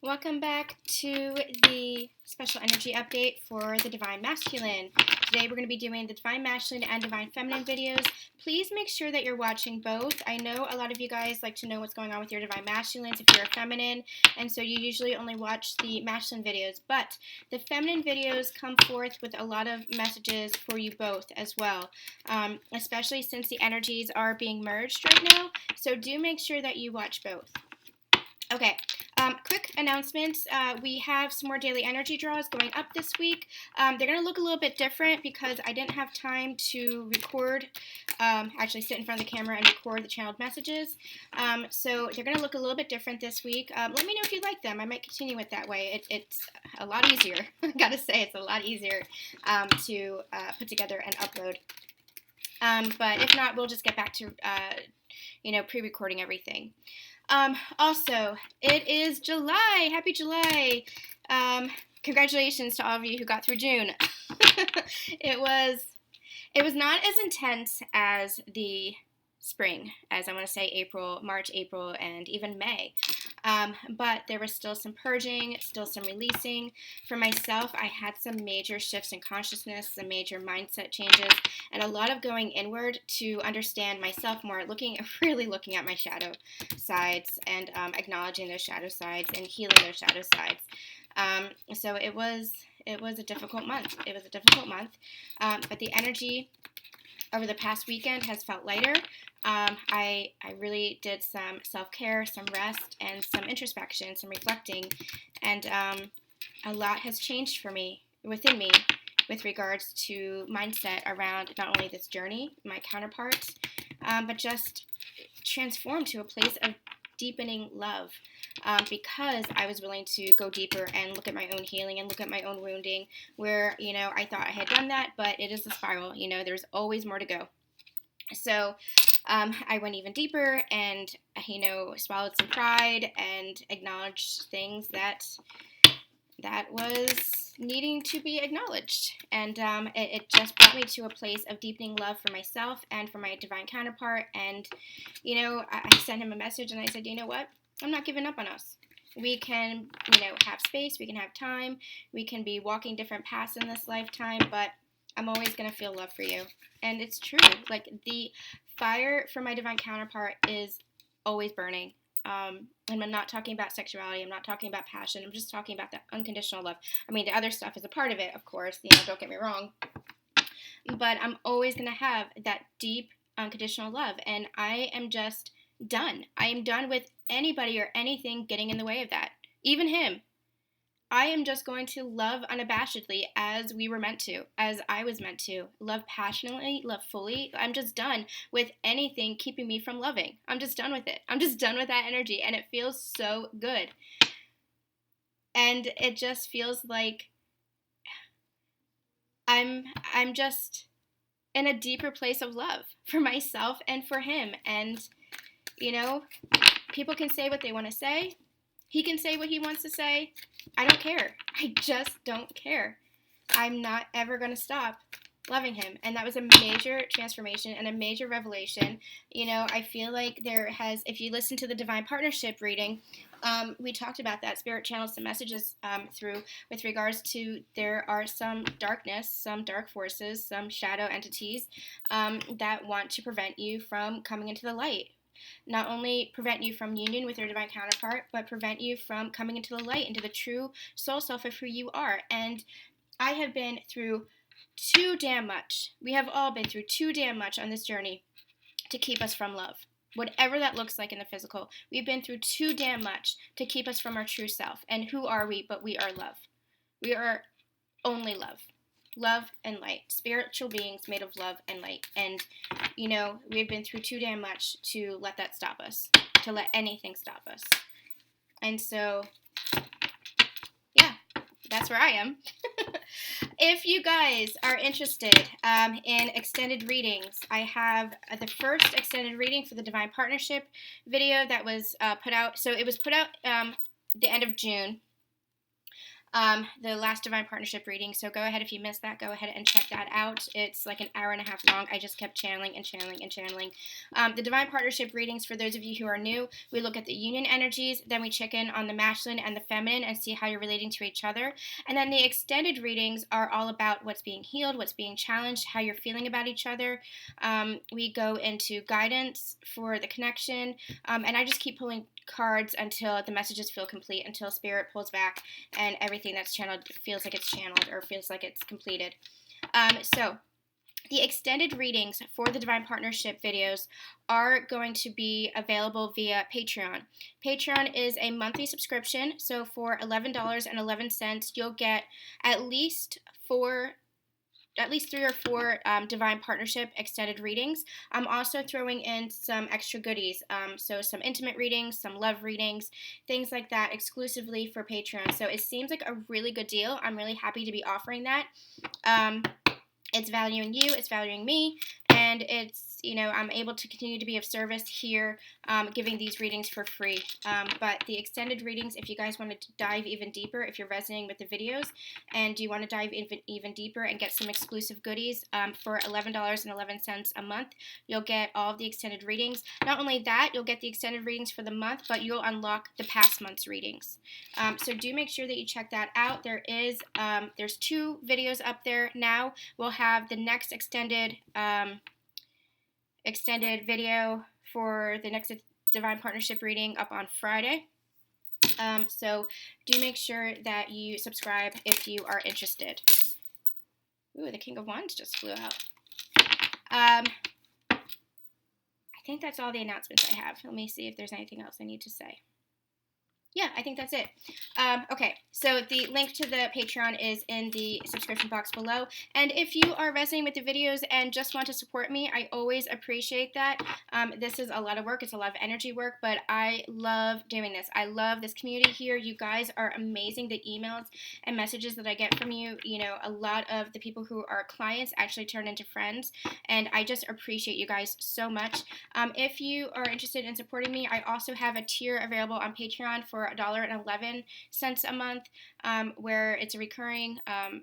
Welcome back to the special energy update for the Divine Masculine. Today we're going to be doing the Divine Masculine and Divine Feminine videos. Please make sure that you're watching both. I know a lot of you guys like to know what's going on with your Divine Masculines if you're a feminine, and so you usually only watch the masculine videos, but the feminine videos come forth with a lot of messages for you both as well, especially since the energies are being merged right now, so do make sure that you watch both. Okay. Quick announcements. We have some more daily energy draws going up this week. They're going to look a little bit different because I didn't have time to record, actually sit in front of the camera and record the channeled messages. So they're going to look a little bit different this week. Let me know if you like them. I might continue it that way. It's a lot easier. I gotta say, it's a lot easier to put together and upload. But if not, we'll just get back to, pre-recording everything. Also, it is July. Happy July. Congratulations to all of you who got through June. It was not as intense as the spring, as I want to say March, April, and even May. But there was still some purging, still some releasing. For myself, I had some major shifts in consciousness, some major mindset changes, and a lot of going inward to understand myself more, really looking at my shadow sides and acknowledging those shadow sides and healing those shadow sides. So it was a difficult month. But the energy over the past weekend has felt lighter. I really did some self-care, some rest, and some introspection, some reflecting, and a lot has changed for me, within me, with regards to mindset around not only this journey, my counterparts, but just transformed to a place of deepening love, because I was willing to go deeper and look at my own healing and look at my own wounding, where, I thought I had done that, but it is a spiral, there's always more to go. So I went even deeper and, swallowed some pride and acknowledged things that was needing to be acknowledged. And it just brought me to a place of deepening love for myself and for my divine counterpart. And, I sent him a message and I said, you know what? I'm not giving up on us. We can, have space. We can have time. We can be walking different paths in this lifetime, but I'm always going to feel love for you. And it's true. Like, the fire for my divine counterpart is always burning. And I'm not talking about sexuality. I'm not talking about passion. I'm just talking about that unconditional love. I mean, the other stuff is a part of it, of course. Don't get me wrong. But I'm always going to have that deep, unconditional love. And I am just done. I am done with anybody or anything getting in the way of that. Even him. I am just going to love unabashedly as we were meant to, as I was meant to. Love passionately, love fully. I'm just done with anything keeping me from loving. I'm just done with it. I'm just done with that energy, and it feels so good. And it just feels like I'm just in a deeper place of love for myself and for him. And, people can say what they want to say. He can say what he wants to say. I don't care. I just don't care. I'm not ever going to stop loving him. And that was a major transformation and a major revelation. I feel like if you listen to the Divine Partnership reading, we talked about that. Spirit channeled some messages through with regards to there are some darkness, some dark forces, some shadow entities that want to prevent you from coming into the light. Not only prevent you from union with your divine counterpart, but prevent you from coming into the light, into the true soul self of who you are. And I have been through too damn much. We have all been through too damn much on this journey to keep us from love. Whatever that looks like in the physical, we've been through too damn much to keep us from our true self. And who are we but we are love? We are only love. Love and light. Spiritual beings made of love and light. And, we've been through too damn much to let that stop us. To let anything stop us. And so, yeah, that's where I am. If you guys are interested in extended readings, I have the first extended reading for the Divine Partnership video that was put out. So it was put out the end of June. the last Divine Partnership reading. So go ahead, if you missed that, go ahead and check that out. It's like an hour and a half long. I just kept channeling and channeling and channeling. The Divine Partnership readings, for those of you who are new, we look at the union energies, then we check in on the masculine and the feminine and see how you're relating to each other. And then the extended readings are all about what's being healed, what's being challenged, how you're feeling about each other. We go into guidance for the connection, and I just keep pulling cards until the messages feel complete, until Spirit pulls back and everything that's channeled feels like it's channeled or feels like it's completed. So the extended readings for the Divine Partnership videos are going to be available via Patreon. Patreon is a monthly subscription, so for $11.11, you'll get at least 3 or 4 Divine Partnership extended readings. I'm also throwing in some extra goodies, so some intimate readings, some love readings, things like that exclusively for Patreon. So it seems like a really good deal. I'm really happy to be offering that. It's valuing you, it's valuing me, and it's, I'm able to continue to be of service here, giving these readings for free. But the extended readings, if you guys want to dive even deeper, if you're resonating with the videos and you want to dive even deeper and get some exclusive goodies, for $11.11 a month, you'll get all of the extended readings. Not only that, you'll get the extended readings for the month, but you'll unlock the past month's readings. So do make sure that you check that out. There's 2 videos up there now. We'll have the next extended video for the next Divine Partnership reading up on Friday. So do make sure that you subscribe if you are interested. Ooh, the King of Wands just flew out. I think that's all the announcements I have. Let me see if there's anything else I need to say. Yeah, I think that's it. Okay, so the link to the Patreon is in the subscription box below. And if you are resonating with the videos and just want to support me, I always appreciate that. This is a lot of work. It's a lot of energy work, but I love doing this. I love this community here. You guys are amazing. The emails and messages that I get from you, a lot of the people who are clients actually turn into friends, and I just appreciate you guys so much. If you are interested in supporting me, I also have a tier available on Patreon for $1.11 a month, where it's a recurring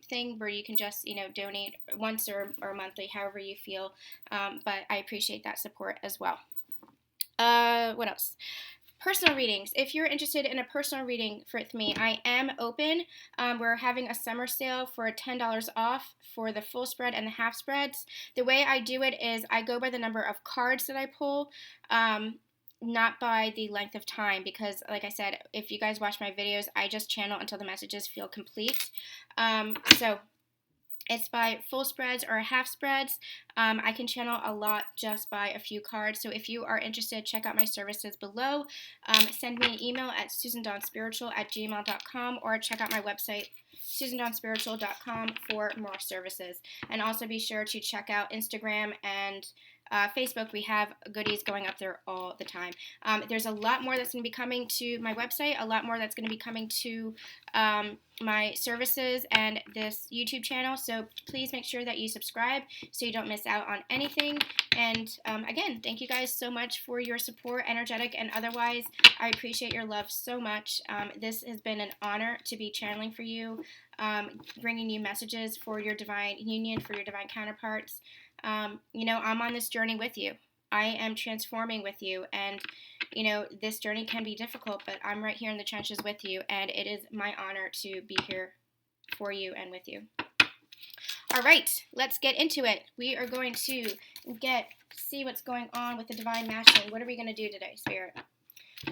thing where you can just donate once or monthly, however you feel, but I appreciate that support as well. What else? Personal readings. If you're interested in a personal reading with me, I am open. We're having a summer sale for $10 off for the full spread and the half spreads. The way I do it is I go by the number of cards that I pull, not by the length of time, because like I said, if you guys watch my videos, I just channel until the messages feel complete. So it's by full spreads or half spreads. I can channel a lot just by a few cards. So if you are interested, check out my services below. Send me an email at susandonspiritual@gmail.com or check out my website, susandonspiritual.com, for more services. And also be sure to check out Instagram and Facebook. We have goodies going up there all the time. There's a lot more that's going to be coming to my website, a lot more that's going to be coming to my services and this YouTube channel, so please make sure that you subscribe so you don't miss out on anything. And again, thank you guys so much for your support, energetic and otherwise. I appreciate your love so much. This has been an honor to be channeling for you, bringing you messages for your divine union, for your divine counterparts. I'm on this journey with you. I am transforming with you, and this journey can be difficult, but I'm right here in the trenches with you, and it is my honor to be here for you and with you. All right, let's get into it. We are going to see what's going on with the Divine Masculine. What are we going to do today, Spirit?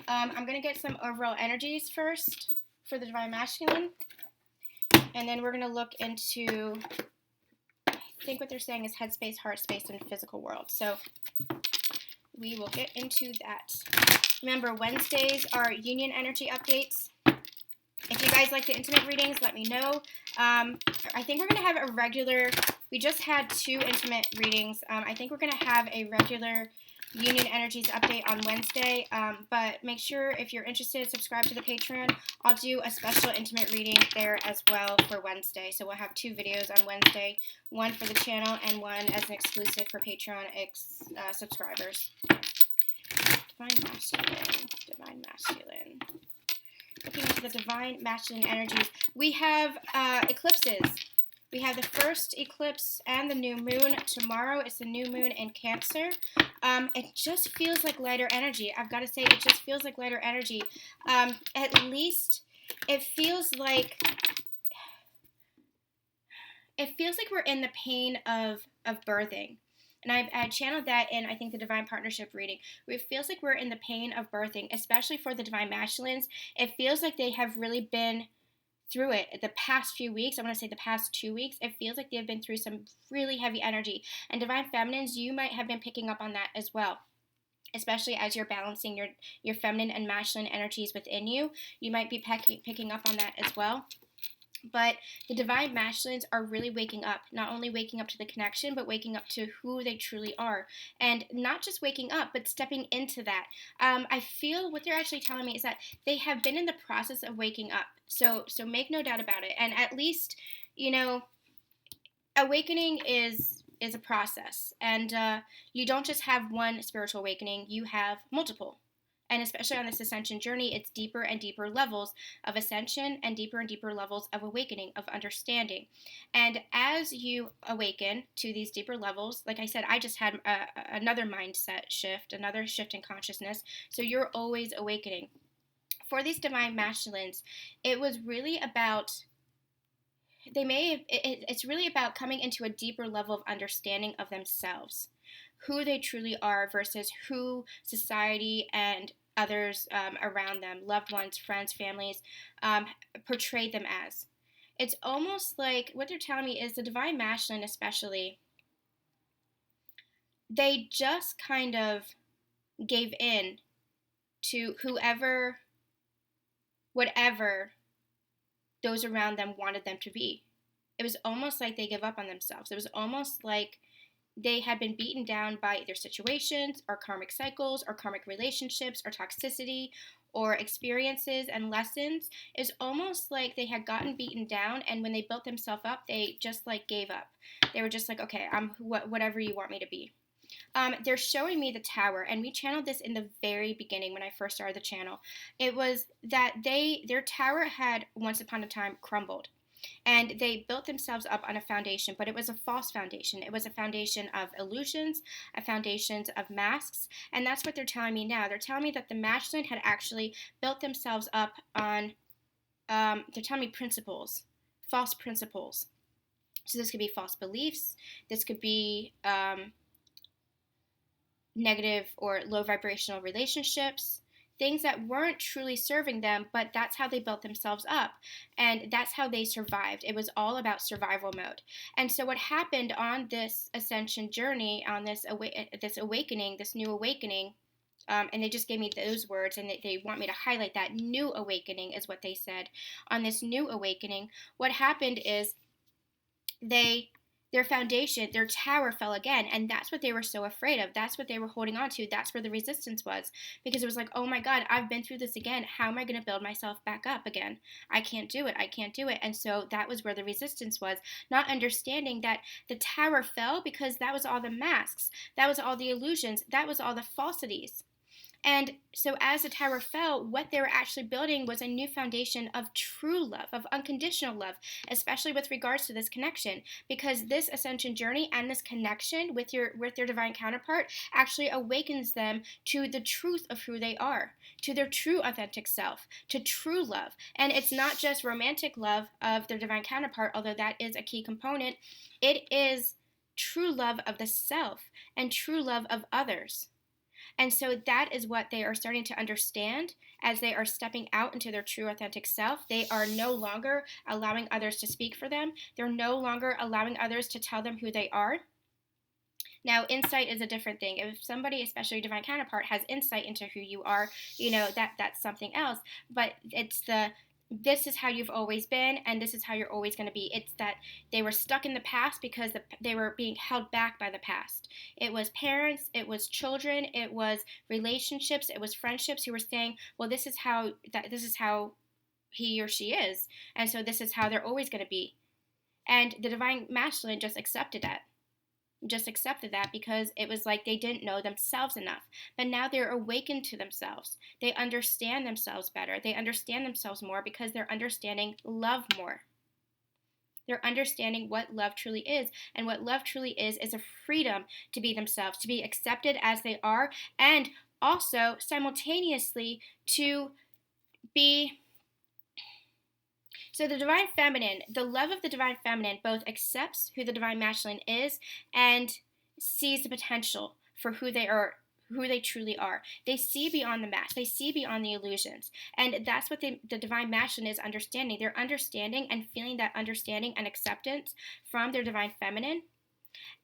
I'm going to get some overall energies first for the Divine Masculine, and then we're going to look into, I think what they're saying is headspace, heart space, and physical world. So we will get into that. Remember, Wednesdays are union energy updates. If you guys like the intimate readings, let me know. I think we're going to have a regular, we just had 2 intimate readings. I think we're going to have a regular union energies update on Wednesday, but make sure if you're interested, subscribe to the Patreon. I'll do a special intimate reading there as well for Wednesday. So we'll have 2 videos on Wednesday, one for the channel and one as an exclusive for Patreon subscribers. Divine Masculine, Divine Masculine. Looking the divine masculine energies, we have eclipses. We have the first eclipse and the new moon tomorrow. It's the new moon in Cancer. It just feels like lighter energy. I've got to say, it just feels like lighter energy. At least it feels like we're in the pain of birthing. And I channeled that in, I think, the Divine Partnership reading. It feels like we're in the pain of birthing, especially for the Divine Masculines. It feels like they have really been through it the past few weeks. I want to say the past 2 weeks. It feels like they've been through some really heavy energy. And Divine Feminines, you might have been picking up on that as well. Especially as you're balancing your feminine and masculine energies within you. You might be picking up on that as well. But the Divine Masculines are really waking up, not only waking up to the connection, but waking up to who they truly are. And not just waking up, but stepping into that. I feel what they're actually telling me is that they have been in the process of waking up. So make no doubt about it. And at least, awakening is a process. And you don't just have one spiritual awakening, you have multiple. And especially on this ascension journey, it's deeper and deeper levels of ascension and deeper levels of awakening, of understanding. And as you awaken to these deeper levels, like I said, I just had another mindset shift, another shift in consciousness. So you're always awakening. For these Divine Masculines, it was really about, it's really about coming into a deeper level of understanding of themselves, who they truly are versus who society and others around them, loved ones, friends, families, portrayed them as. It's almost like what they're telling me is the Divine Masculine especially, they just kind of gave in to whatever those around them wanted them to be. It was almost like they gave up on themselves. It was almost like they had been beaten down by either situations or karmic cycles or karmic relationships or toxicity or experiences and lessons. It's almost like they had gotten beaten down, and when they built themselves up, they just gave up. They were just like, okay, I'm whatever you want me to be. They're showing me the Tower, and we channeled this in the very beginning when I first started the channel. It was that their tower had once upon a time crumbled. And they built themselves up on a foundation, but it was a false foundation. It was a foundation of illusions, a foundation of masks, and that's what they're telling me now. They're telling me that the masculine had actually built themselves up on, they're telling me principles, false principles. So this could be false beliefs, this could be negative or low vibrational relationships, things that weren't truly serving them, but that's how they built themselves up, and that's how they survived. It was all about survival mode. And so what happened on this ascension journey, on this awakening, this new awakening, and they just gave me those words, and they want me to highlight that new awakening is what they said. On this new awakening, what happened is their foundation, their tower fell again, and that's what they were so afraid of. That's what they were holding on to. That's where the resistance was, because it was like, oh my God, I've been through this again. How am I going to build myself back up again? I can't do it. I can't do it. And so that was where the resistance was, not understanding that the tower fell because that was all the masks. That was all the illusions. That was all the falsities. And so as the tower fell, what they were actually building was a new foundation of true love, of unconditional love, especially with regards to this connection, because this ascension journey and this connection with their divine counterpart actually awakens them to the truth of who they are, to their true authentic self, to true love. And it's not just romantic love of their divine counterpart, although that is a key component. It is true love of the self and true love of others. And so that is what they are starting to understand as they are stepping out into their true authentic self. They are no longer allowing others to speak for them. They're no longer allowing others to tell them who they are. Now, insight is a different thing. If somebody, especially a divine counterpart, has insight into who you are, that's something else. But it's this is how you've always been, and this is how you're always going to be. It's that they were stuck in the past because they were being held back by the past. It was parents, it was children, it was relationships, it was friendships who were saying, well, this is how he or she is, and so this is how they're always going to be. And the divine masculine just accepted that. just accepted that because it was like they didn't know themselves enough. But now they're awakened to themselves. They understand themselves better. They understand themselves more because they're understanding love more. They're understanding what love truly is. And what love truly is a freedom to be themselves, to be accepted as they are, and also simultaneously to be. So the divine feminine, the love of the divine feminine both accepts who the divine masculine is and sees the potential for who they are, who they truly are. They see beyond the mask. They see beyond the illusions. And that's what the divine masculine is understanding. They're understanding and feeling that understanding and acceptance from their divine feminine.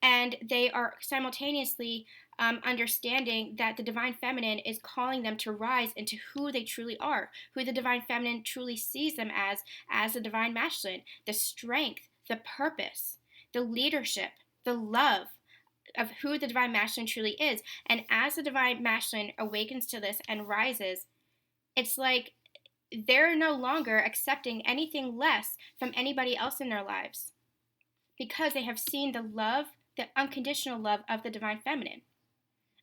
And they are simultaneously understanding that the divine feminine is calling them to rise into who they truly are, who the divine feminine truly sees them as the divine masculine, the strength, the purpose, the leadership, the love of who the divine masculine truly is. And as the divine masculine awakens to this and rises, it's like they're no longer accepting anything less from anybody else in their lives because they have seen the love, the unconditional love of the divine feminine.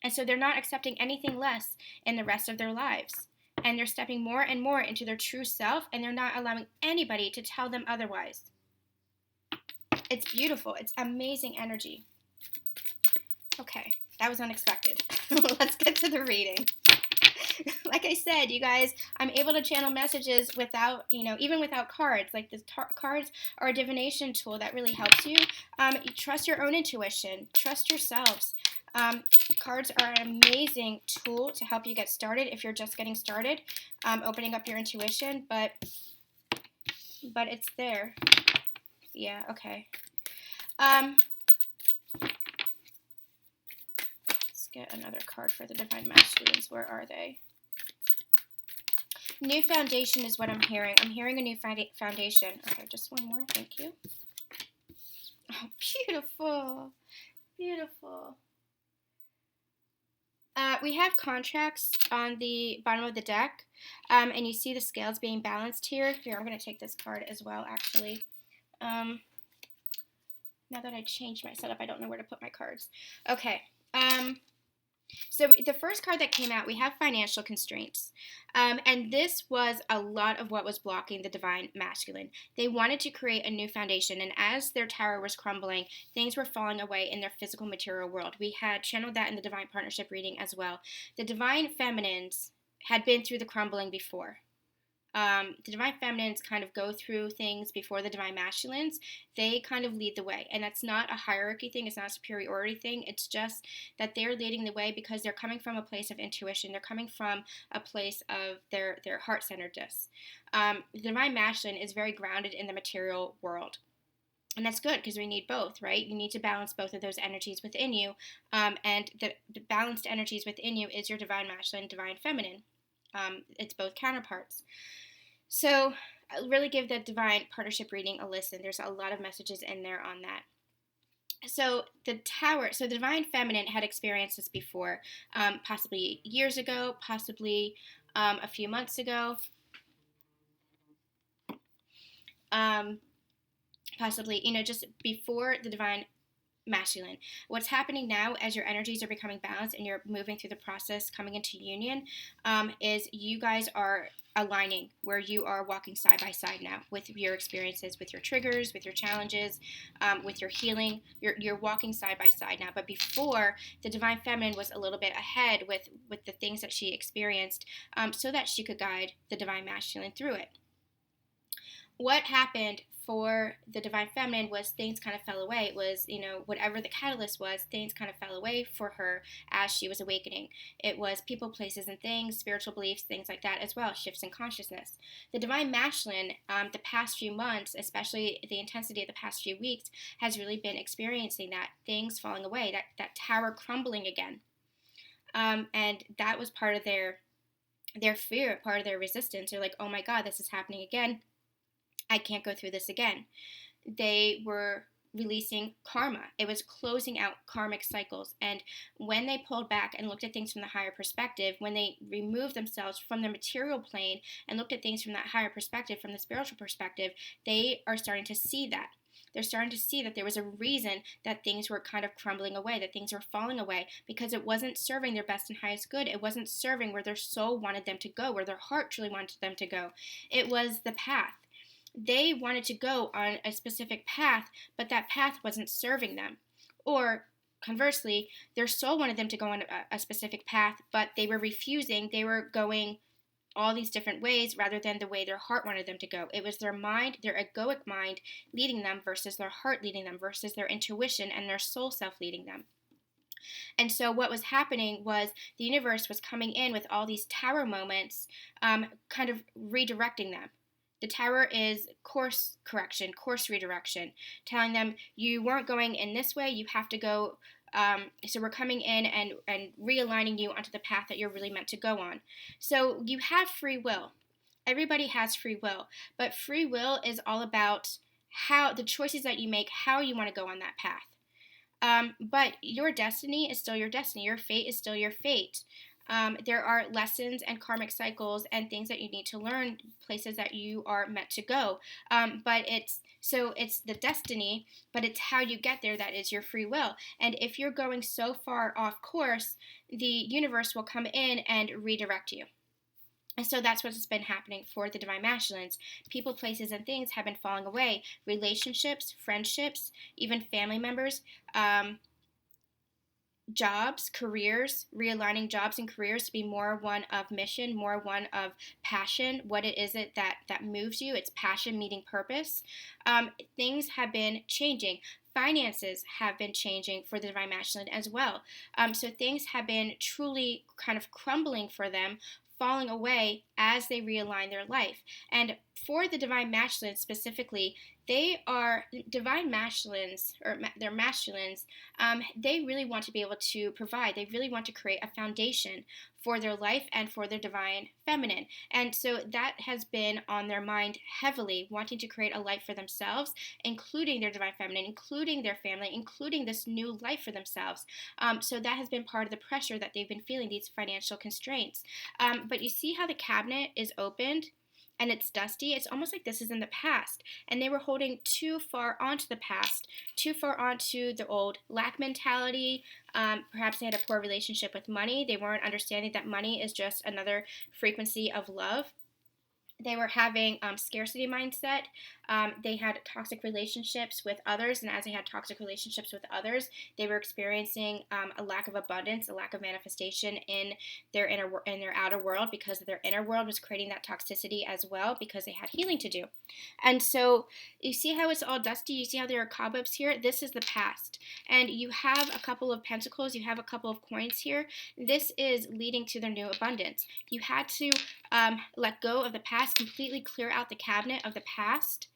And so they're not accepting anything less in the rest of their lives. And they're stepping more and more into their true self, and they're not allowing anybody to tell them otherwise. It's beautiful. It's amazing energy. Okay, that was unexpected. Let's get to the reading. Like I said, you guys, I'm able to channel messages without, even without cards. Like the cards are a divination tool that really helps you. Trust your own intuition. Trust yourselves. Cards are an amazing tool to help you get started if you're just getting started, opening up your intuition, but it's there. Yeah, okay. Let's get another card for the divine masculines. Where are they? New foundation is what I'm hearing. I'm hearing a new foundation. Okay, just one more. Thank you. Oh, beautiful. Beautiful. We have contracts on the bottom of the deck, and you see the scales being balanced here. Here, I'm going to take this card as well, actually. Now that I changed my setup, I don't know where to put my cards. Okay. So the first card that came out, we have financial constraints. And this was a lot of what was blocking the divine masculine. They wanted to create a new foundation, and as their tower was crumbling, things were falling away in their physical material world. We had channeled that in the divine partnership reading as well. The divine feminines had been through the crumbling before. The divine feminines kind of go through things before the divine masculines. They kind of lead the way. And that's not a hierarchy thing. It's not a superiority thing. It's just that they're leading the way because they're coming from a place of intuition. They're coming from a place of their heart-centeredness. The divine masculine is very grounded in the material world. And that's good because we need both, right? You need to balance both of those energies within you. And the balanced energies within you is your divine masculine, divine feminine. It's both counterparts. So really give the divine partnership reading a listen. There's a lot of messages in there on that. So the divine feminine had experienced this before, possibly years ago, possibly a few months ago, possibly, just before the divine masculine. What's happening now as your energies are becoming balanced and you're moving through the process coming into union is you guys are aligning where you are walking side by side now with your experiences, with your triggers, with your challenges, with your healing. You're walking side by side now. But before, the divine feminine was a little bit ahead with the things that she experienced so that she could guide the divine masculine through it. What happened for the divine feminine was things kind of fell away. It was, whatever the catalyst was, things kind of fell away for her as she was awakening. It was people, places, and things, spiritual beliefs, things like that as well, shifts in consciousness. The divine masculine, the past few months, especially the intensity of the past few weeks, has really been experiencing that, things falling away, that tower crumbling again. And that was part of their fear, part of their resistance. They're like, oh my God, this is happening again. I can't go through this again. They were releasing karma. It was closing out karmic cycles. And when they pulled back and looked at things from the higher perspective, when they removed themselves from the material plane and looked at things from that higher perspective, from the spiritual perspective, they are starting to see that. They're starting to see that there was a reason that things were kind of crumbling away, that things were falling away, because it wasn't serving their best and highest good. It wasn't serving where their soul wanted them to go, where their heart truly wanted them to go. It was the path. They wanted to go on a specific path, but that path wasn't serving them. Or conversely, their soul wanted them to go on a specific path, but they were refusing. They were going all these different ways rather than the way their heart wanted them to go. It was their mind, their egoic mind, leading them versus their heart leading them versus their intuition and their soul self leading them. And so what was happening was the universe was coming in with all these tower moments, kind of redirecting them. The tower is course correction, course redirection, telling them you weren't going in this way, you have to go. So we're coming in and realigning you onto the path that you're really meant to go on. So you have free will. Everybody has free will, but free will is all about how the choices that you make, how you want to go on that path. But your destiny is still your destiny. Your fate is still your fate. There are lessons and karmic cycles and things that you need to learn, places that you are meant to go. But it's the destiny, but it's how you get there that is your free will. And if you're going so far off course, the universe will come in and redirect you. And so that's what's been happening for the Divine Masculines. People, places, and things have been falling away. Relationships, friendships, even family members, jobs, careers, realigning jobs and careers to be more one of mission, more one of passion. What it is it that moves you? It's passion meeting purpose. Things have been changing. Finances have been changing for the Divine Masculine as well. So things have been truly kind of crumbling for them, falling away as they realign their life. And for the Divine Masculine specifically, they are Divine Masculines, or they're masculines. They really want to be able to provide. They really want to create a foundation for their life and for their Divine Feminine. And so that has been on their mind heavily, wanting to create a life for themselves, including their Divine Feminine, including their family, including this new life for themselves. So that has been part of the pressure that they've been feeling, these financial constraints. But you see how the cabinet is opened? And it's dusty. It's almost like this is in the past, and they were holding too far onto the past, too far onto the old lack mentality. Perhaps they had a poor relationship with money. They weren't understanding that money is just another frequency of love. They were having scarcity mindset. They had toxic relationships with others, and as they had toxic relationships with others, they were experiencing a lack of abundance, a lack of manifestation in their outer world, because their inner world was creating that toxicity as well, because they had healing to do. And so you see how it's all dusty. You see how there are cobwebs here. This is the past, and you have a couple of pentacles. You have a couple of coins here. This is leading to their new abundance. You had to let go of the past, completely clear out the cabinet of the past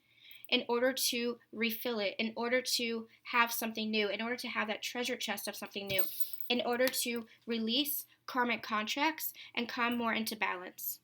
in order to refill it, in order to have something new, in order to have that treasure chest of something new, in order to release karmic contracts and come more into balance.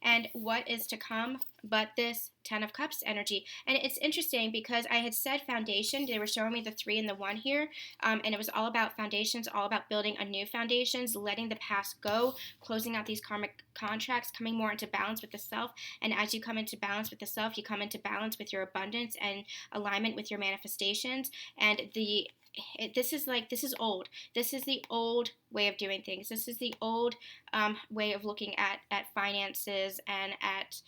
And what is to come but this 10 of Cups energy? And it's interesting because I had said foundation. They were showing me the 3 and the 1 here, and it was all about foundations, all about building a new foundations, letting the past go, closing out these karmic contracts, coming more into balance with the self. And as you come into balance with the self, you come into balance with your abundance and alignment with your manifestations. And this is old. This is the old way of doing things. This is the old way of looking at finances and at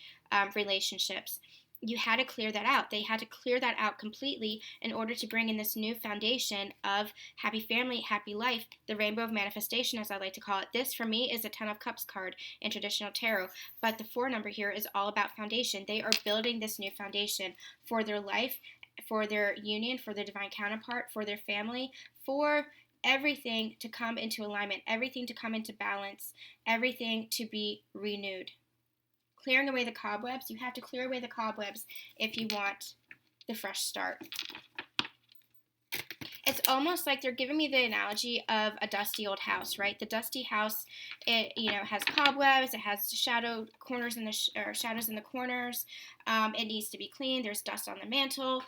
relationships. You had to clear that out. They had to clear that out completely in order to bring in this new foundation of happy family, happy life, the rainbow of manifestation, as I like to call it. This, for me, is a 10 of Cups card in traditional tarot. But the 4 number here is all about foundation. They are building this new foundation for their life, for their union, for their divine counterpart, for their family, for everything to come into alignment, everything to come into balance, everything to be renewed. Clearing away the cobwebs. You have to clear away the cobwebs if you want the fresh start. It's almost like they're giving me the analogy of a dusty old house, right? The dusty house, it has cobwebs, it has shadow corners shadows in the corners. It needs to be cleaned. There's dust on the mantle,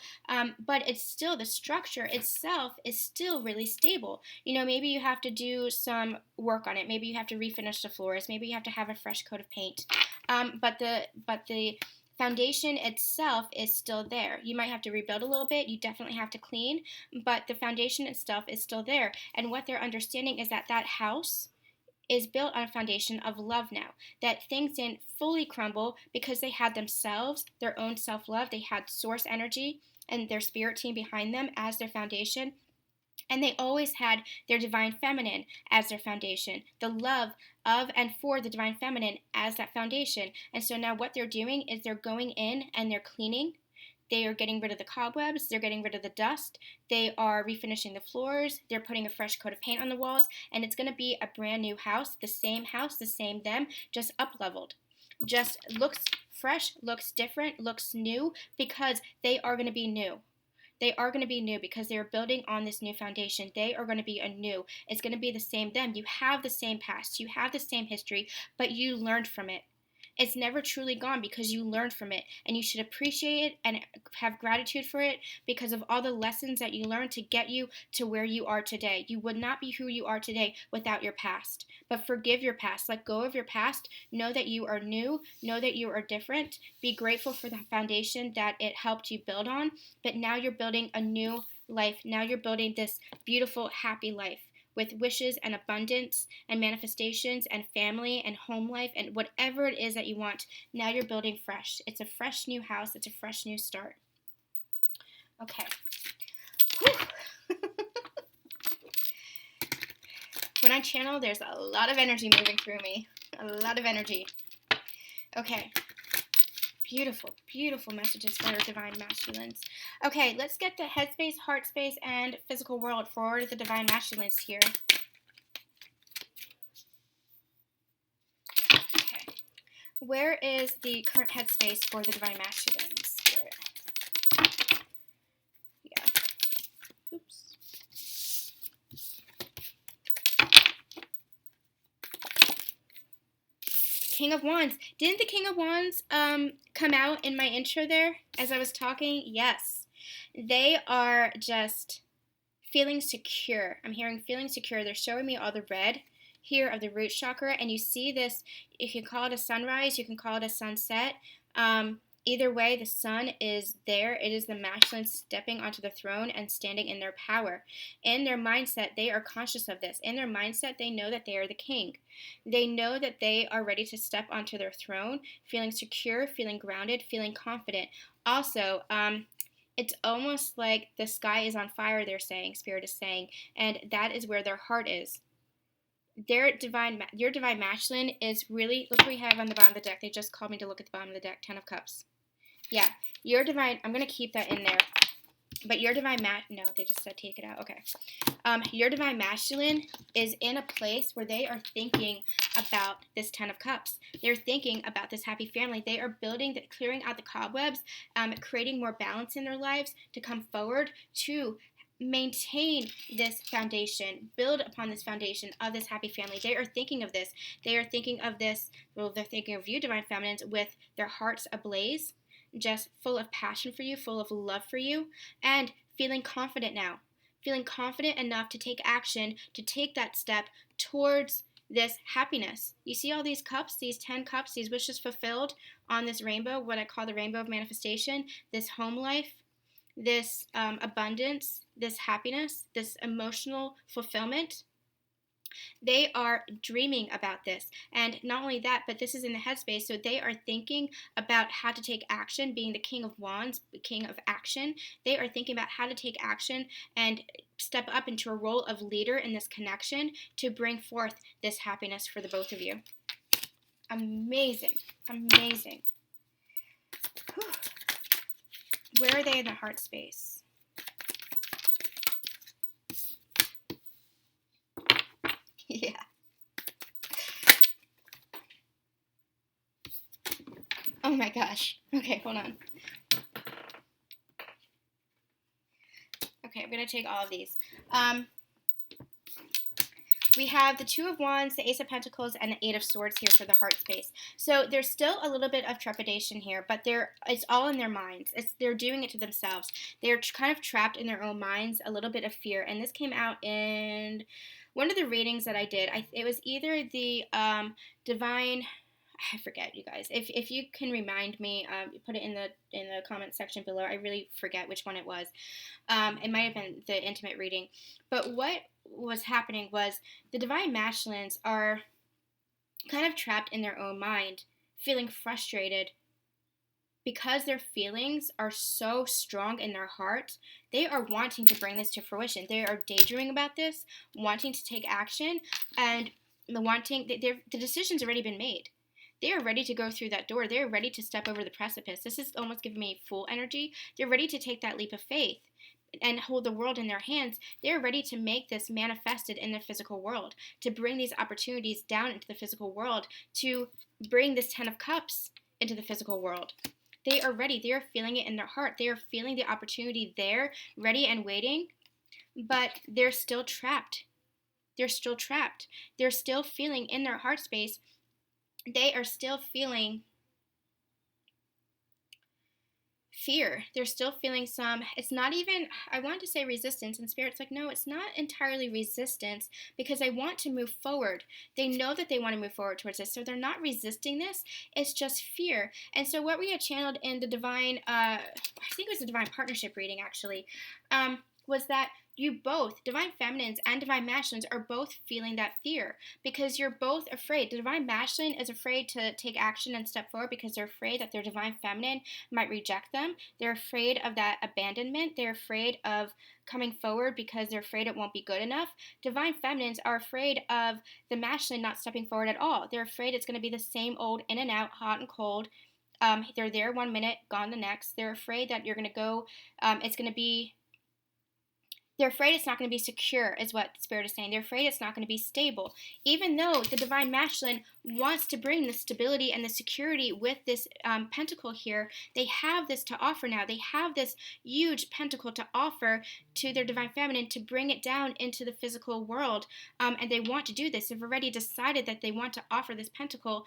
but it's still, the structure itself is still really stable. Maybe you have to do some work on it. Maybe you have to refinish the floors. Maybe you have to have a fresh coat of paint. But the foundation itself is still there. You might have to rebuild a little bit. You definitely have to clean, but the foundation itself is still there. And what they're understanding is that that house is built on a foundation of love now. That things didn't fully crumble because they had themselves, their own self-love. They had source energy and their spirit team behind them as their foundation. And they always had their divine feminine as their foundation, the love of and for the divine feminine as that foundation. And so now what they're doing is they're going in and they're cleaning. They are getting rid of the cobwebs. They're getting rid of the dust. They are refinishing the floors. They're putting a fresh coat of paint on the walls. And it's going to be a brand new house, the same them, just up-leveled. Just looks fresh, looks different, looks new, because they are going to be new. They are going to be new because they are building on this new foundation. They are going to be anew. It's going to be the same them. You have the same past. You have the same history, but you learned from it. It's never truly gone because you learned from it, and you should appreciate it and have gratitude for it because of all the lessons that you learned to get you to where you are today. You would not be who you are today without your past. But forgive your past. Let go of your past. Know that you are new. Know that you are different. Be grateful for the foundation that it helped you build on. But now you're building a new life. Now you're building this beautiful, happy life with wishes and abundance and manifestations and family and home life and whatever it is that you want. Now you're building fresh. It's a fresh new house. It's a fresh new start. Okay. When I channel, there's a lot of energy moving through me. A lot of energy. Okay. Beautiful, beautiful messages for divine masculines. Okay, let's get the headspace, heart space, and physical world for the divine masculines here. Okay. Where is the current headspace for the divine masculines? Yeah. Oops. King of Wands. Didn't the King of Wands come out in my intro there as I was talking? Yes. They are just feeling secure. I'm hearing feeling secure. They're showing me all the red here of the root chakra, and you see this, you can call it a sunrise, you can call it a sunset. Either way, the sun is there. It is the masculine stepping onto the throne and standing in their power. In their mindset, they are conscious of this. In their mindset, they know that they are the king. They know that they are ready to step onto their throne, feeling secure, feeling grounded, feeling confident. Also, it's almost like the sky is on fire, they're saying, Spirit is saying, and that is where their heart is. Your divine masculine is really, look what we have on the bottom of the deck. They just called me to look at the bottom of the deck, 10 of Cups. Yeah, your divine, I'm going to keep that in there. But your divine no, they just said take it out. Okay. Your divine masculine is in a place where they are thinking about this 10 of Cups. They're thinking about this happy family. They are building, clearing out the cobwebs, creating more balance in their lives to come forward to maintain this foundation, build upon this foundation of this happy family. They are thinking of this. They are thinking of this, well, they're thinking of you, divine feminines, with their hearts ablaze, just full of passion for you, full of love for you, and feeling confident now. Feeling confident enough to take action, to take that step towards this happiness. You see all these cups, these 10 cups, these wishes fulfilled on this rainbow, what I call the rainbow of manifestation, this home life, this abundance, this happiness, this emotional fulfillment. They are dreaming about this. And not only that, but this is in the headspace. So they are thinking about how to take action, being the King of Wands, King of Action. They are thinking about how to take action and step up into a role of leader in this connection to bring forth this happiness for the both of you. Amazing. Amazing. Whew. Where are they in the heart space? Yeah. Oh my gosh. Okay, hold on. Okay, I'm going to take all of these. We have the Two of Wands, the Ace of Pentacles, and the Eight of Swords here for the heart space. So there's still a little bit of trepidation here, but it's all in their minds. They're doing it to themselves. They're kind of trapped in their own minds, a little bit of fear. And this came out in one of the readings that I did. It was either the divine I forget, you guys. If you can remind me, put it in the comment section below. I really forget which one it was. It might have been the intimate reading. But what was happening was the divine masculines are kind of trapped in their own mind, feeling frustrated because their feelings are so strong in their heart. They are wanting to bring this to fruition. They are daydreaming about this, wanting to take action, and the decision's already been made. They are ready to go through that door. They are ready to step over the precipice. This is almost giving me full energy. They're ready to take that leap of faith and hold the world in their hands. They're ready to make this manifested in the physical world, to bring these opportunities down into the physical world, to bring this 10 of Cups into the physical world. They are ready. They are feeling it in their heart. They are feeling the opportunity there, ready and waiting, but they're still trapped. They're still trapped. They're still feeling in their heart space. They are still feeling fear. They're still feeling some, it's not even, I want to say resistance, and Spirit's like, no, it's not entirely resistance, because they want to move forward. They know that they want to move forward towards this, so they're not resisting this. It's just fear. And so what we had channeled in the divine, I think it was the divine partnership reading actually, was that you both, divine feminines and divine masculines, are both feeling that fear because you're both afraid. The divine masculine is afraid to take action and step forward because they're afraid that their divine feminine might reject them. They're afraid of that abandonment. They're afraid of coming forward because they're afraid it won't be good enough. Divine feminines are afraid of the masculine not stepping forward at all. They're afraid it's going to be the same old in and out, hot and cold. They're there 1 minute, gone the next. They're afraid that you're going to go, they're afraid it's not going to be secure, is what Spirit is saying. They're afraid it's not going to be stable. Even though the divine masculine wants to bring the stability and the security with this pentacle here, they have this to offer now. They have this huge pentacle to offer to their divine feminine to bring it down into the physical world. And they want to do this. They've already decided that they want to offer this pentacle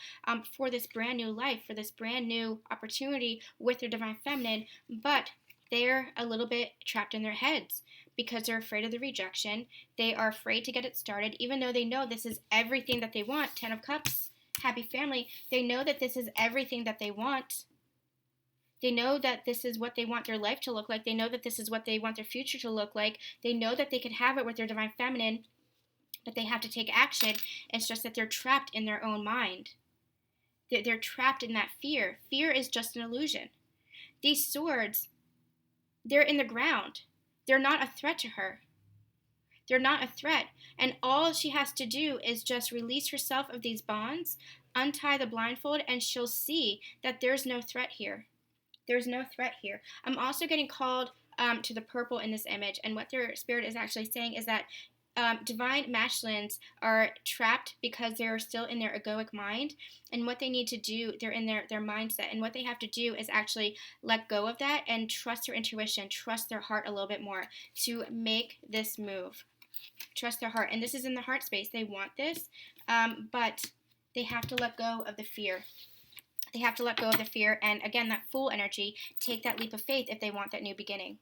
for this brand new life, for this brand new opportunity with their divine feminine. But they're a little bit trapped in their heads because they're afraid of the rejection. They are afraid to get it started, even though they know this is everything that they want. 10 of Cups, happy family. They know that this is everything that they want. They know that this is what they want their life to look like. They know that this is what they want their future to look like. They know that they could have it with their divine feminine, but they have to take action. It's just that they're trapped in their own mind. They're trapped in that fear. Fear is just an illusion. These swords, they're in the ground. They're not a threat to her. They're not a threat. And all she has to do is just release herself of these bonds, untie the blindfold, and she'll see that there's no threat here. There's no threat here. I'm also getting called to the purple in this image, and what their Spirit is actually saying is that divine masculines are trapped because they're still in their egoic mind, and what they need to do, they're in their mindset, and what they have to do is actually let go of that and trust their intuition, trust their heart a little bit more to make this move. Trust their heart, and this is in the heart space. They want this, but they have to let go of the fear. They have to let go of the fear, and again, that Fool energy, take that leap of faith if they want that new beginning.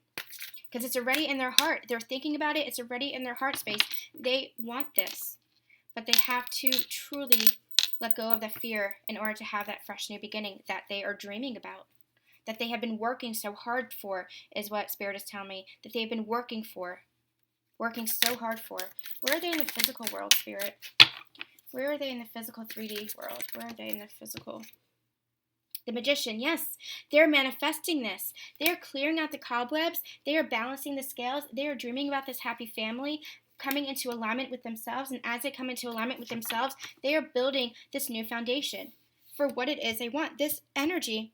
Because it's already in their heart. They're thinking about it. It's already in their heart space. They want this. But they have to truly let go of the fear in order to have that fresh new beginning that they are dreaming about. That they have been working so hard for, is what Spirit is telling me. That they've been working for. Working so hard for. Where are they in the physical world, Spirit? Where are they in the physical 3D world? Where are they in the physical? The Magician, yes, they're manifesting this. They are clearing out the cobwebs. They are balancing the scales. They are dreaming about this happy family coming into alignment with themselves. And as they come into alignment with themselves, they are building this new foundation for what it is they want. This energy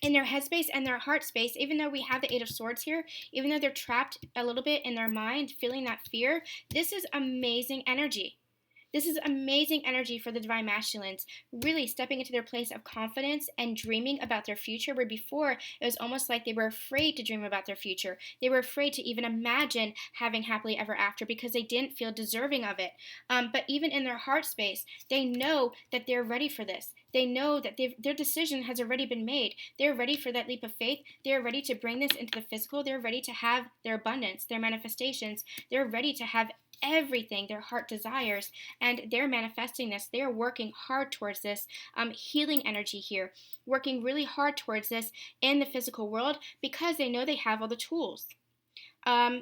in their headspace and their heart space, even though we have the 8 of Swords here, even though they're trapped a little bit in their mind, feeling that fear, this is amazing energy. This is amazing energy for the divine masculines, really stepping into their place of confidence and dreaming about their future, where before it was almost like they were afraid to dream about their future. They were afraid to even imagine having happily ever after because they didn't feel deserving of it. But even in their heart space, they know that they're ready for this. They know that their decision has already been made. They're ready for that leap of faith. They're ready to bring this into the physical. They're ready to have their abundance, their manifestations. They're ready to have everything their heart desires, and they're manifesting this. They're working hard towards this healing energy here, working really hard towards this in the physical world because they know they have all the tools.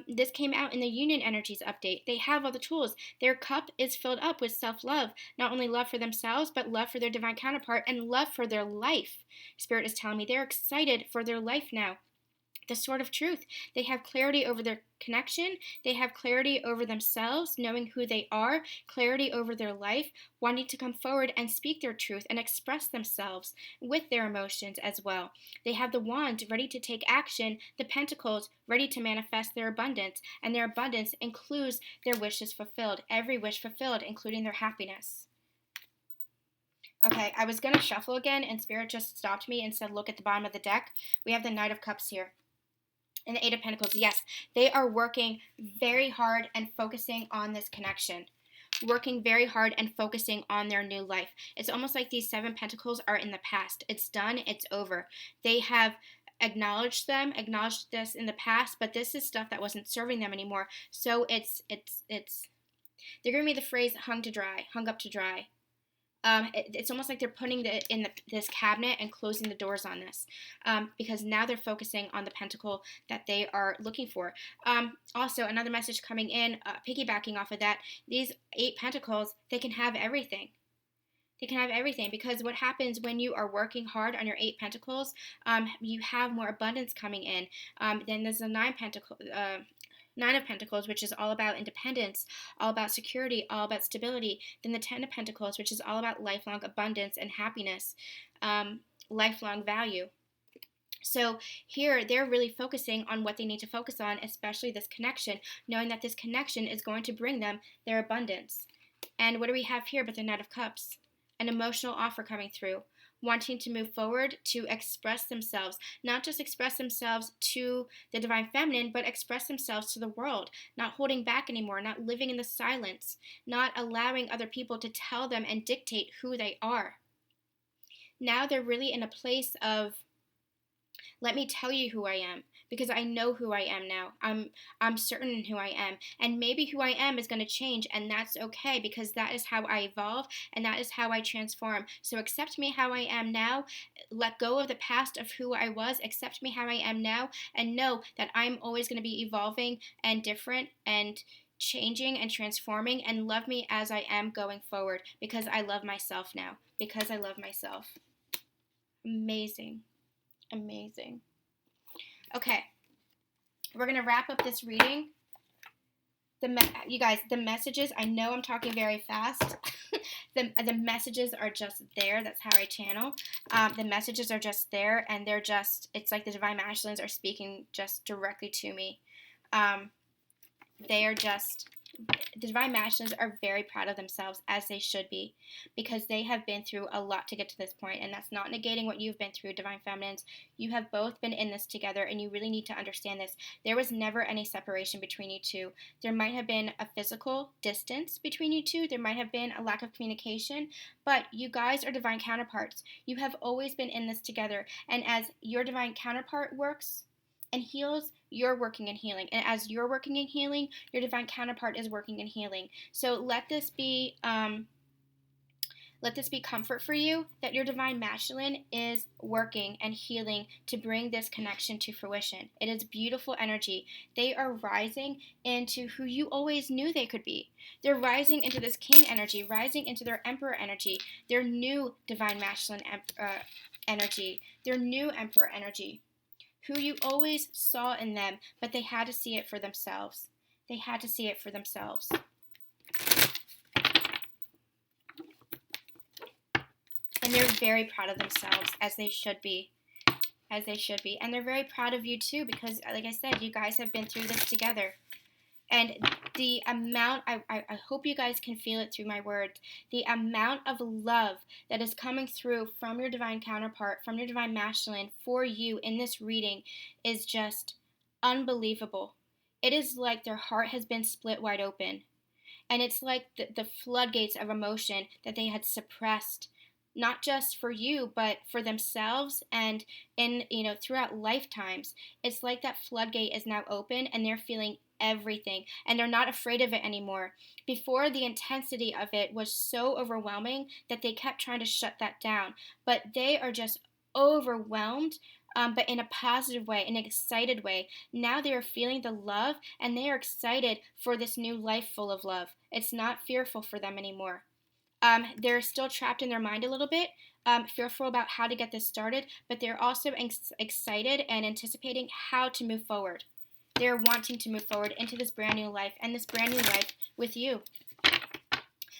This came out in the Union Energies update. They have all the tools. Their cup is filled up with self-love. Not only love for themselves, but love for their divine counterpart and love for their life. Spirit is telling me they're excited for their life now. The sword of truth. They have clarity over their connection. They have clarity over themselves, knowing who they are, clarity over their life, wanting to come forward and speak their truth and express themselves with their emotions as well. They have the wand ready to take action, the pentacles ready to manifest their abundance, and their abundance includes their wishes fulfilled, every wish fulfilled, including their happiness. Okay, I was going to shuffle again, and Spirit just stopped me and said, look at the bottom of the deck. We have the Knight of Cups here. And the Eight of Pentacles, yes, they are working very hard and focusing on this connection. Working very hard and focusing on their new life. It's almost like these Seven Pentacles are in the past. It's done, it's over. They have acknowledged this in the past, but this is stuff that wasn't serving them anymore. So they're giving me the phrase hung up to dry. It's almost like they're putting this cabinet and closing the doors on this because now they're focusing on the pentacle that they are looking for. Also, another message coming in, piggybacking off of that, these 8 pentacles, they can have everything. They can have everything because what happens when you are working hard on your 8 pentacles, you have more abundance coming in. Then there's the 9 of Pentacles, which is all about independence, all about security, all about stability. Then the 10 of Pentacles, which is all about lifelong abundance and happiness, lifelong value. So here, they're really focusing on what they need to focus on, especially this connection, knowing that this connection is going to bring them their abundance. And what do we have here but the Knight of Cups? An emotional offer coming through. Wanting to move forward, to express themselves, not just express themselves to the Divine Feminine, but express themselves to the world, not holding back anymore, not living in the silence, not allowing other people to tell them and dictate who they are. Now they're really in a place of, let me tell you who I am, because I know who I am now. I'm certain in who I am. And maybe who I am is going to change, and that's okay, because that is how I evolve, and that is how I transform. So accept me how I am now. Let go of the past of who I was. Accept me how I am now, and know that I'm always going to be evolving and different and changing and transforming, and love me as I am going forward, because I love myself now. Because I love myself. Amazing. Amazing. Okay, we're going to wrap up this reading. You guys, the messages, I know I'm talking very fast. the messages are just there. That's how I channel. The messages are just there, and they're just, it's like the Divine Masculines are speaking just directly to me. They are just, the Divine Masculines are very proud of themselves, as they should be, because they have been through a lot to get to this point, and that's not negating what you've been through, Divine Feminines. You have both been in this together, and you really need to understand this. There was never any separation between you two. There might have been a physical distance between you two. There might have been a lack of communication, but you guys are divine counterparts. You have always been in this together, and as your divine counterpart works and heals, you're working and healing. And as you're working and healing, your divine counterpart is working and healing. So let this be comfort for you that your divine masculine is working and healing to bring this connection to fruition. It is beautiful energy. They are rising into who you always knew they could be. They're rising into this king energy, rising into their emperor energy, their new divine masculine energy, their new emperor energy, who you always saw in them, but they had to see it for themselves. They had to see it for themselves. And they're very proud of themselves, as they should be. As they should be. And they're very proud of you too, because like I said, you guys have been through this together. And the amount, I hope you guys can feel it through my words, the amount of love that is coming through from your divine counterpart, from your divine masculine for you in this reading is just unbelievable. It is like their heart has been split wide open. And it's like the floodgates of emotion that they had suppressed, not just for you, but for themselves and throughout lifetimes. It's like that floodgate is now open, and they're feeling everything, and they're not afraid of it anymore. Before, the intensity of it was so overwhelming that they kept trying to shut that down, but they are just overwhelmed, but in a positive way, in an excited way. Now they are feeling the love, and they are excited for this new life full of love. It's not fearful for them anymore. They're still trapped in their mind a little bit, fearful about how to get this started, but they're also excited and anticipating how to move forward. They're wanting to move forward into this brand new life, and this brand new life with you,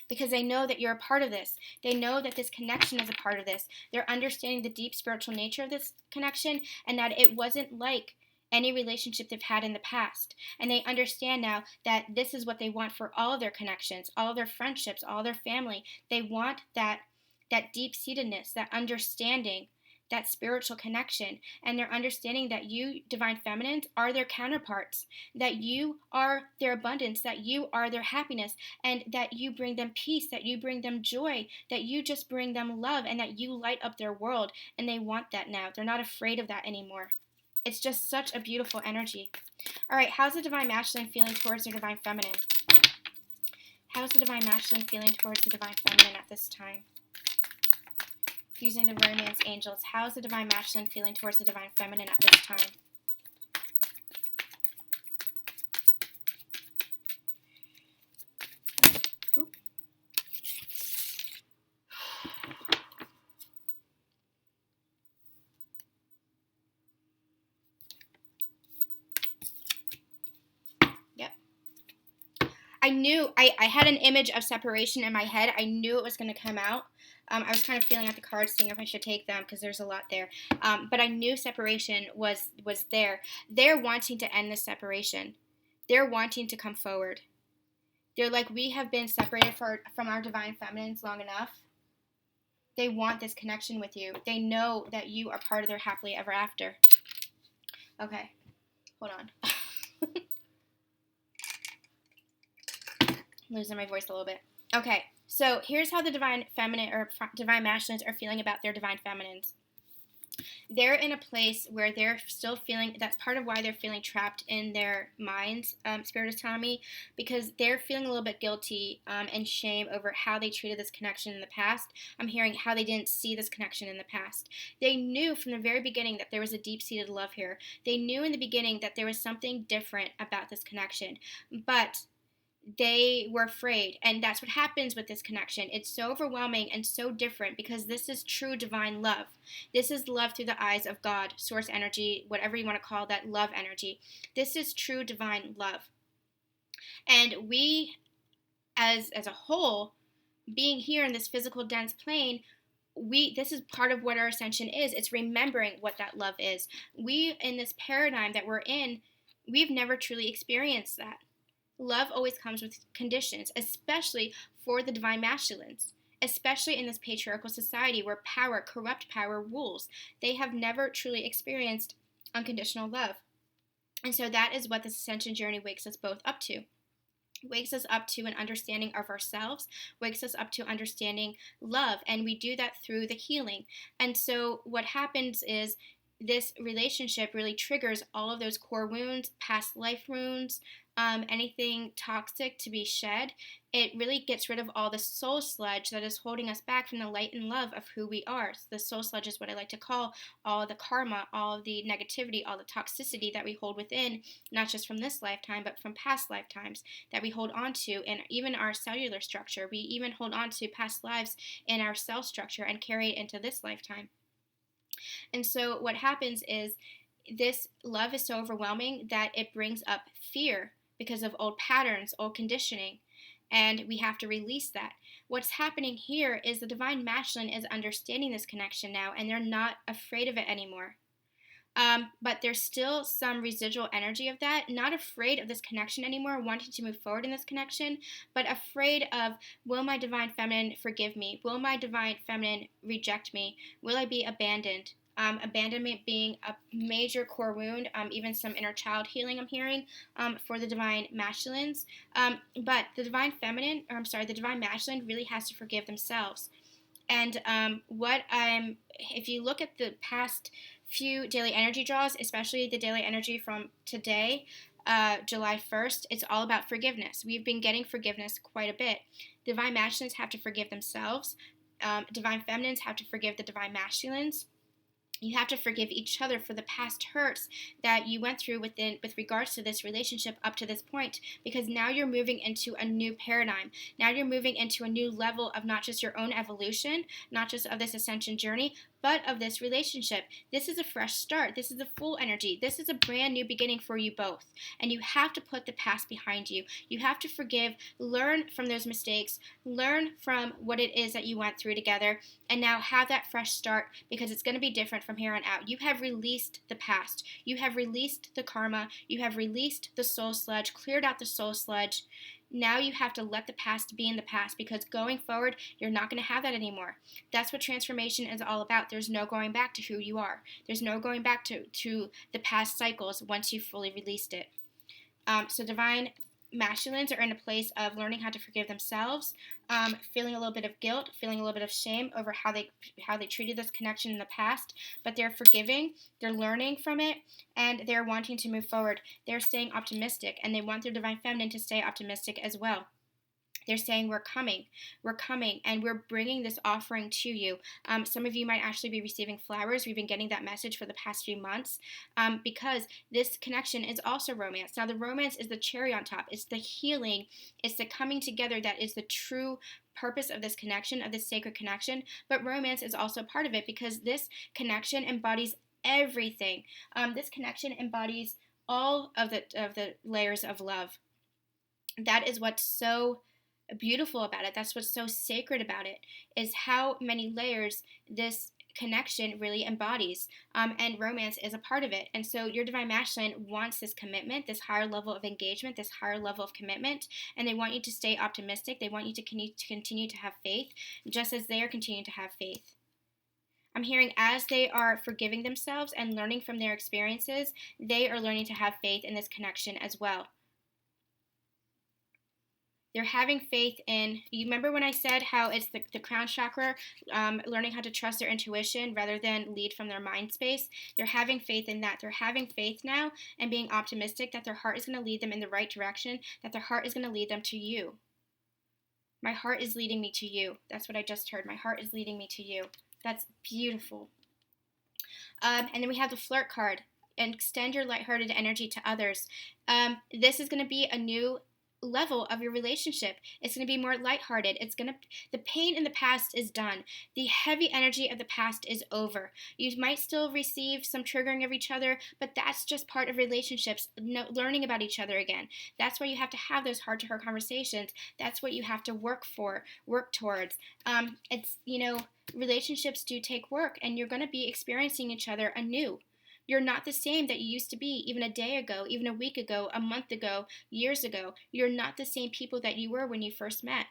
because they know that you're a part of this. They know that this connection is a part of this. They're understanding the deep spiritual nature of this connection, and that it wasn't like any relationship they've had in the past. And they understand now that this is what they want for all of their connections, all of their friendships, all their family. They want that deep-seatedness, that understanding, that spiritual connection. And they're understanding that you, divine feminines, are their counterparts, that you are their abundance, that you are their happiness, and that you bring them peace, that you bring them joy, that you just bring them love, and that you light up their world. And they want that now. They're not afraid of that anymore. It's just such a beautiful energy. All right, how's the divine masculine feeling towards their divine feminine? How's the divine masculine feeling towards the divine feminine at this time? Using the romance angels, how's the divine masculine feeling towards the divine feminine at this time? Oop. Yep. I had an image of separation in my head. I knew it was going to come out. I was kind of feeling out the cards, seeing if I should take them, because there's a lot there. But I knew separation was there. They're wanting to end this separation. They're wanting to come forward. They're like, we have been separated from our divine feminines long enough. They want this connection with you. They know that you are part of their happily ever after. Okay, hold on. Losing my voice a little bit. Okay, so here's how the divine feminine or divine masculines are feeling about their divine feminines. They're in a place where they're still feeling, that's part of why they're feeling trapped in their minds, Spirit is telling me, because they're feeling a little bit guilty and shame over how they treated this connection in the past. I'm hearing how they didn't see this connection in the past. They knew from the very beginning that there was a deep-seated love here. They knew in the beginning that there was something different about this connection, but they were afraid, and that's what happens with this connection. It's so overwhelming and so different because this is true divine love. This is love through the eyes of God, source energy, whatever you want to call that, love energy. This is true divine love. And we, as a whole, being here in this physical dense plane, this is part of what our ascension is. It's remembering what that love is. We, in this paradigm that we're in, we've never truly experienced that. Love always comes with conditions, especially for the divine masculines, especially in this patriarchal society where power, corrupt power, rules. They have never truly experienced unconditional love. And so that is what this ascension journey wakes us both up to. Wakes us up to an understanding of ourselves, wakes us up to understanding love, and we do that through the healing. And so what happens is this relationship really triggers all of those core wounds, past life wounds, anything toxic to be shed. It really gets rid of all the soul sludge that is holding us back from the light and love of who we are. So the soul sludge is what I like to call all the karma, all of the negativity, all the toxicity that we hold within, not just from this lifetime, but from past lifetimes that we hold on to, and even our cellular structure. We even hold on to past lives in our cell structure and carry it into this lifetime. And so what happens is this love is so overwhelming that it brings up fear because of old patterns, old conditioning, and we have to release that. What's happening here is the divine masculine is understanding this connection now, and they're not afraid of it anymore. But there's still some residual energy of that, not afraid of this connection anymore, wanting to move forward in this connection, but afraid of, will my divine feminine forgive me? Will my divine feminine reject me? Will I be abandoned? Abandonment being a major core wound, even some inner child healing I'm hearing for the divine masculines. But the divine feminine, the divine masculine really has to forgive themselves. And if you look at the past few daily energy draws, especially the daily energy from today, July 1st, it's all about forgiveness. We've been getting forgiveness quite a bit. Divine masculines have to forgive themselves. Divine feminines have to forgive the divine masculines. You have to forgive each other for the past hurts that you went through with regards to this relationship up to this point, because now you're moving into a new paradigm. Now you're moving into a new level of not just your own evolution, not just of this ascension journey, but of this relationship. This is a fresh start. This is a full energy. This is a brand new beginning for you both. And you have to put the past behind you. You have to forgive, learn from those mistakes, learn from what it is that you went through together, and now have that fresh start, because it's going to be different from here on out. You have released the past. You have released the karma. You have released the soul sludge, cleared out the soul sludge. Now you have to let the past be in the past, because going forward, you're not going to have that anymore. That's what transformation is all about. There's no going back to who you are. There's no going back to the past cycles once you've fully released it. So divine masculines are in a place of learning how to forgive themselves, feeling a little bit of guilt, feeling a little bit of shame over how they treated this connection in the past, but they're forgiving, they're learning from it, and they're wanting to move forward. They're staying optimistic, and they want their divine feminine to stay optimistic as well. They're saying, we're coming, and we're bringing this offering to you. Some of you might actually be receiving flowers. We've been getting that message for the past few months, because this connection is also romance. Now, the romance is the cherry on top. It's the healing. It's the coming together that is the true purpose of this connection, of this sacred connection. But romance is also part of it, because this connection embodies everything. This connection embodies all of the layers of love. That is what's so beautiful about it. That's what's so sacred about it, is how many layers this connection really embodies, and romance is a part of it. And so your divine masculine wants this commitment, this higher level of engagement, this higher level of commitment, and they want you to stay optimistic. They want you to continue to have faith, just as they are continuing to have faith. I'm hearing, as they are forgiving themselves and learning from their experiences, they are learning to have faith in this connection as well. They're having faith in, you remember when I said how it's the crown chakra, learning how to trust their intuition rather than lead from their mind space? They're having faith in that. They're having faith now and being optimistic that their heart is going to lead them in the right direction, that their heart is going to lead them to you. My heart is leading me to you. That's what I just heard. My heart is leading me to you. That's beautiful. And then we have the flirt card. And extend your lighthearted energy to others. This is going to be a new level of your relationship. It's going to be more lighthearted. The pain in the past is done. The heavy energy of the past is over. You might still receive some triggering of each other, but that's just part of relationships, learning about each other again. That's why you have to have those heart-to-heart conversations. That's what you have to work towards. Relationships do take work, and you're going to be experiencing each other anew. You're not the same that you used to be even a day ago, even a week ago, a month ago, years ago. You're not the same people that you were when you first met.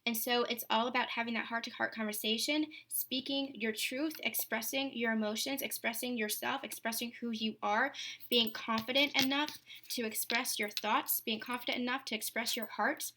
And so it's all about having that heart-to-heart conversation, speaking your truth, expressing your emotions, expressing yourself, expressing who you are, being confident enough to express your thoughts, being confident enough to express your heart,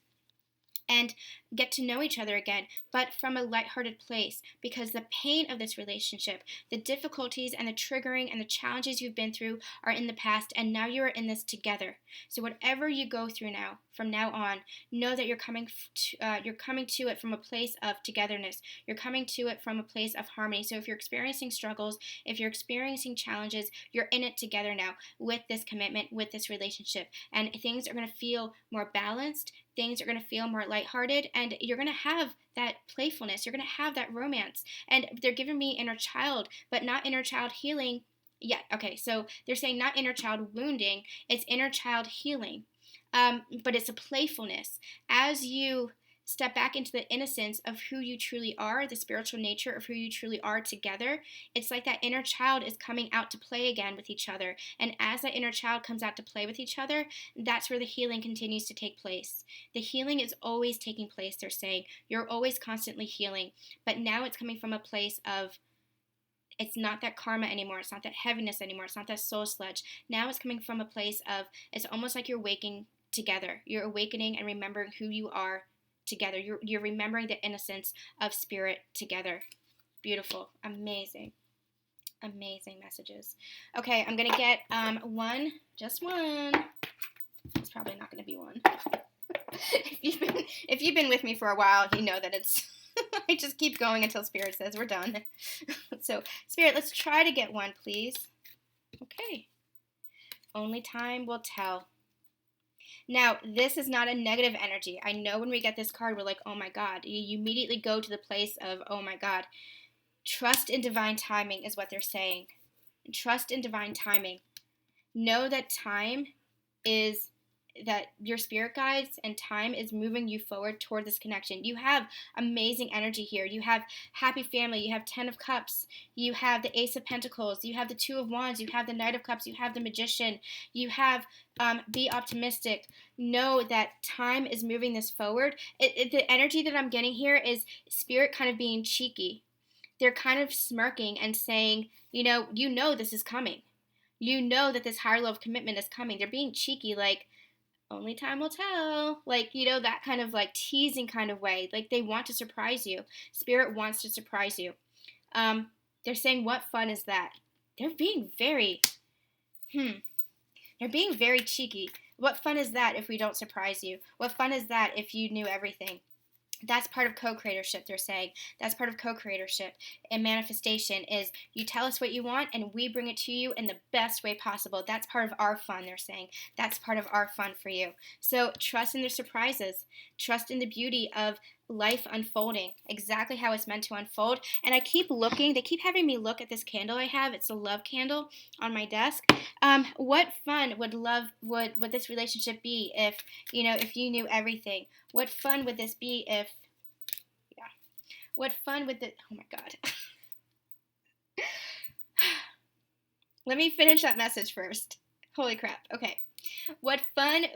and get to know each other again, but from a lighthearted place, because the pain of this relationship, the difficulties and the triggering and the challenges you've been through are in the past, and now you are in this together. So whatever you go through now, from now on, know that you're coming to it from a place of togetherness. You're coming to it from a place of harmony. So if you're experiencing struggles, if you're experiencing challenges, you're in it together now with this commitment, with this relationship, and things are going to feel more balanced. Things are going to feel more lighthearted, and you're going to have that playfulness. You're going to have that romance. And they're giving me inner child, but not inner child healing yet. Okay, so they're saying not inner child wounding, it's inner child healing. But it's a playfulness. As you step back into the innocence of who you truly are, the spiritual nature of who you truly are together, it's like that inner child is coming out to play again with each other. And as that inner child comes out to play with each other, that's where the healing continues to take place. The healing is always taking place, they're saying. You're always constantly healing. But now it's coming from a place of, it's not that karma anymore. It's not that heaviness anymore. It's not that soul sludge. Now it's coming from a place of, it's almost like you're waking together. You're awakening and remembering who you are together. You're remembering the innocence of spirit together. Beautiful. Amazing. Amazing messages. Okay, I'm going to get one, just one. It's probably not going to be one. if you've been with me for a while, you know that it's I just keep going until Spirit says we're done. So, Spirit, let's try to get one, please. Okay. Only time will tell. Now, this is not a negative energy. I know when we get this card, we're like, oh my God. You immediately go to the place of, oh my God. Trust in divine timing is what they're saying. Trust in divine timing. Know that that your spirit guides and time is moving you forward toward this connection. You have amazing energy here. You have happy family. You have 10 of Cups. You have the Ace of Pentacles. You have the 2 of Wands. You have the Knight of Cups. You have the Magician. You have be optimistic. Know that time is moving this forward. The energy that I'm getting here is Spirit kind of being cheeky. They're kind of smirking and saying, you know this is coming. You know that this higher level of commitment is coming. They're being cheeky, like, only time will tell. Like, that kind of like teasing kind of way. Like they want to surprise you. Spirit wants to surprise you. They're saying, what fun is that? They're being very, they're being very cheeky. What fun is that if we don't surprise you? What fun is that if you knew everything? That's part of co-creatorship, they're saying. That's part of co-creatorship. And manifestation is you tell us what you want and we bring it to you in the best way possible. That's part of our fun, they're saying. That's part of our fun for you. So trust in the surprises. Trust in the beauty of life unfolding exactly how it's meant to unfold. And I keep looking. They keep having me look at this candle I have. It's a love candle on my desk. What fun would this relationship be if you knew everything? What fun would this be if what fun would oh my God. Let me finish that message first. Holy crap. Okay. What fun,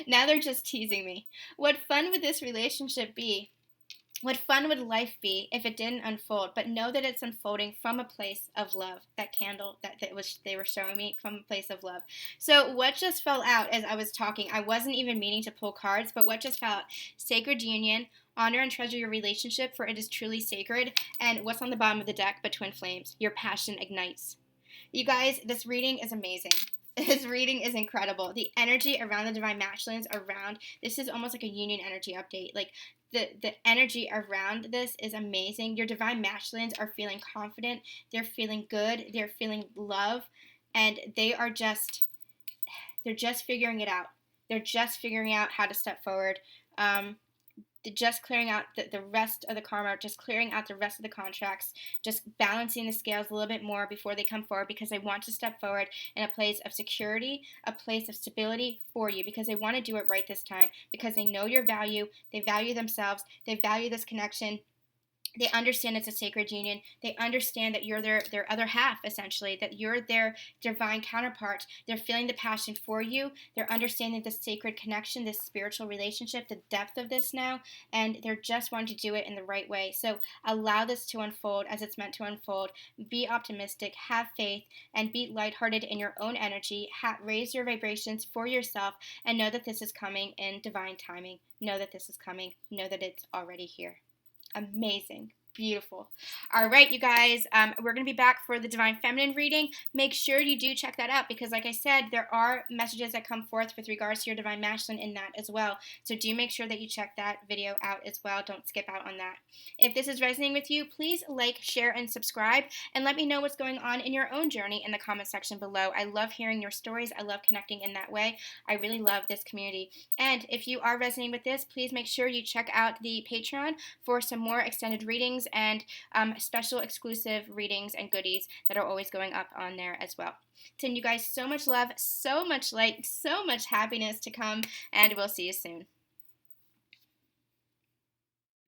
now they're just teasing me. What fun would this relationship be? What fun would life be if it didn't unfold? But know that it's unfolding from a place of love. That candle that they were showing me, from a place of love. So what just fell out as I was talking, I wasn't even meaning to pull cards, but what just fell out? Sacred union, honor and treasure your relationship, for it is truly sacred. And what's on the bottom of the deck but twin flames? Your passion ignites. You guys, this reading is amazing. This reading is incredible. The energy around the divine masculines this is almost like a union energy update. Like the energy around this is amazing. Your divine masculines are feeling confident. They're feeling good. They're feeling love. And they're just figuring it out. They're just figuring out how to step forward. Just clearing out the rest of the karma, just clearing out the rest of the contracts, just balancing the scales a little bit more before they come forward, because they want to step forward in a place of security, a place of stability for you, because they want to do it right this time, because they know your value, they value themselves, they value this connection. They understand it's a sacred union. They understand that you're their other half, essentially, that you're their divine counterpart. They're feeling the passion for you. They're understanding the sacred connection, this spiritual relationship, the depth of this now, and they're just wanting to do it in the right way. So allow this to unfold as it's meant to unfold. Be optimistic, have faith, and be lighthearted in your own energy. Raise your vibrations for yourself, and know that this is coming in divine timing. Know that this is coming. Know that it's already here. Amazing. Beautiful. All right, you guys, we're going to be back for the Divine Feminine reading. Make sure you do check that out, because like I said, there are messages that come forth with regards to your Divine Masculine in that as well. So do make sure that you check that video out as well. Don't skip out on that. If this is resonating with you, please like, share, and subscribe, and let me know what's going on in your own journey in the comment section below. I love hearing your stories. I love connecting in that way. I really love this community. And if you are resonating with this, please make sure you check out the Patreon for some more extended readings and special exclusive readings and goodies that are always going up on there as well. Send you guys so much love, so much light, so much happiness to come, and we'll see you soon.